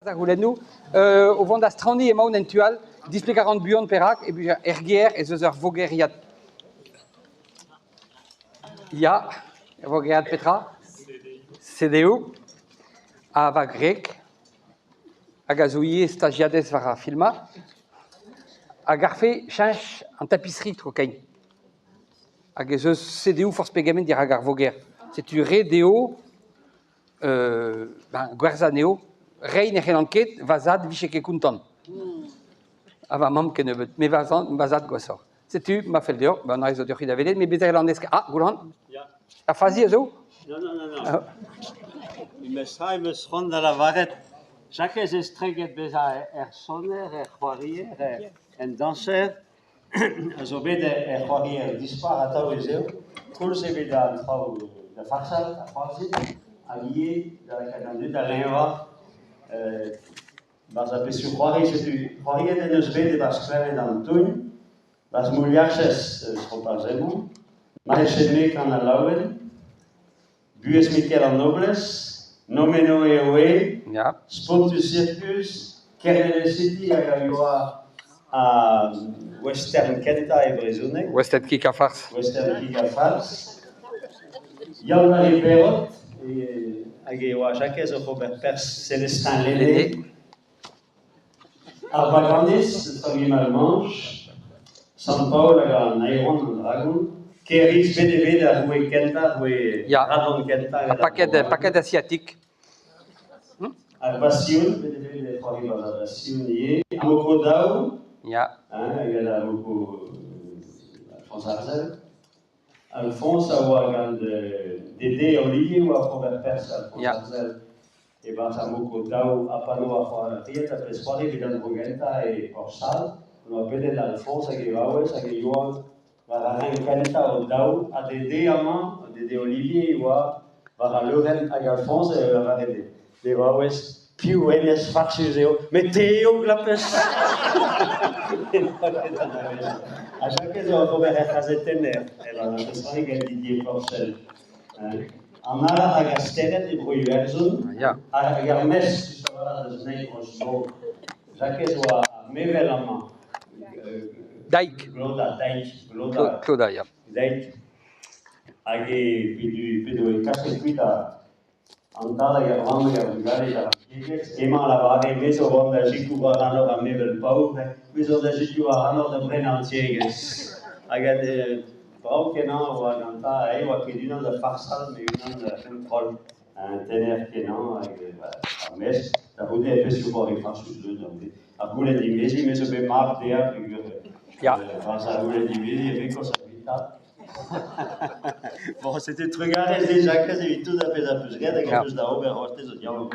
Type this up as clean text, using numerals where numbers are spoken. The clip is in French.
Zagulendu, au vent d'Astrandi et Maun Entual, displicarant buon perak, et puis Ergier et Zezer Vogeriat. Ja, Vogeriat Petra, CDU, Ava Grek, Agazouye, Stagiades Vara Filma, Agarfe, Change, en tapisserie, Trocain. Agazeux CDU, Force Pegamen, d'Iragar Voger. C'est tu Redeo, Guerzaneo, Rein et Renanket, Vazad, Vicheke Kunton. Avant même que ne veut, mais Vazad Gossor. C'est tu, ma fait le dehors, on a les autres d'Avelet, mais Bézer Landesk. Ah, Goulan? La phase, Yazo? Non. Il me sera dans la varette. Chaque estreget beza sonner, choirier, en danser, zo bede choirier dispar à Taouezeo, tout se bede à la farsal, à Farsi, allié, dans la canadie, dans l'Eva, basa pesu choirier, c'est du choirier de nos bede basclare dans Tugne, bas mouliaches, schopazemo, maréchemé quand à Lauen, bues Michael en nobles, Nomeno EOE, Ja. Spontus Circus, Kernel City, Agayua à Western Kenta et Bresone, Westet Kika Farce. Western Gigafars, Yalmari Perrot, et Agayua Jacques Robert Pers, Célestin Lenné, Arbaganis, Famille Malmanche, San Paul, Nairon, Dragon, Keris BDB, la Roué Kenta, Roué Radon Kenta, Un paquet asiatique. Albassion, BDB, les trois rives Albassion, Amoko Dao, Ja. il y a Amoko Alphonse Arzel, Alphonse Awagan Dédé Olivier ou à Robert Pers, Alphonse Arzel, et ben Amoko Dao, Apano, Afro Riet, après soirée, Vidan Rogenta et Orsal, on a appelé l'Alphonse, avec Rawes, avec Yoan, Vararin Kenta au Dao, à Dédé Amand, Dédé Olivier, ou à Lorraine, avec Alphonse et Varadé. De Rawes, più enes Farciseo, Meteo Glapes. À chaque fois, on va faire des ténèbres. Et là, ce sera égal Didier Porcel. En ala à Gasteret et Bruyverzon, à Garmes, tu sauras de Snake Osmo. Chaque fois, Mevelama. Daik. Clauda, ja. Daik. Age, pidu, casse cuita. Andada Germano Germano Ema la vare meso ronda Jiku Varano a Mebel Pau, meso da Jiku Varano da Brenantieges. Agade Frau Kenan ou Aganta, Ewa Kedina da Farsal, mais une da contrôle. Un tener Kenan, a Mes, da Rude et Pessu pour les Farsus de Dondé. A Boule d'Imesi, mais ce peut marquer à figure. Face à Boule d'Imesi, et Beko Sabita. Bon, c'était très garé déjà, quasi tout à fait à plus. Regarde, quelque chose d'Aubert, c'était ce dialogue.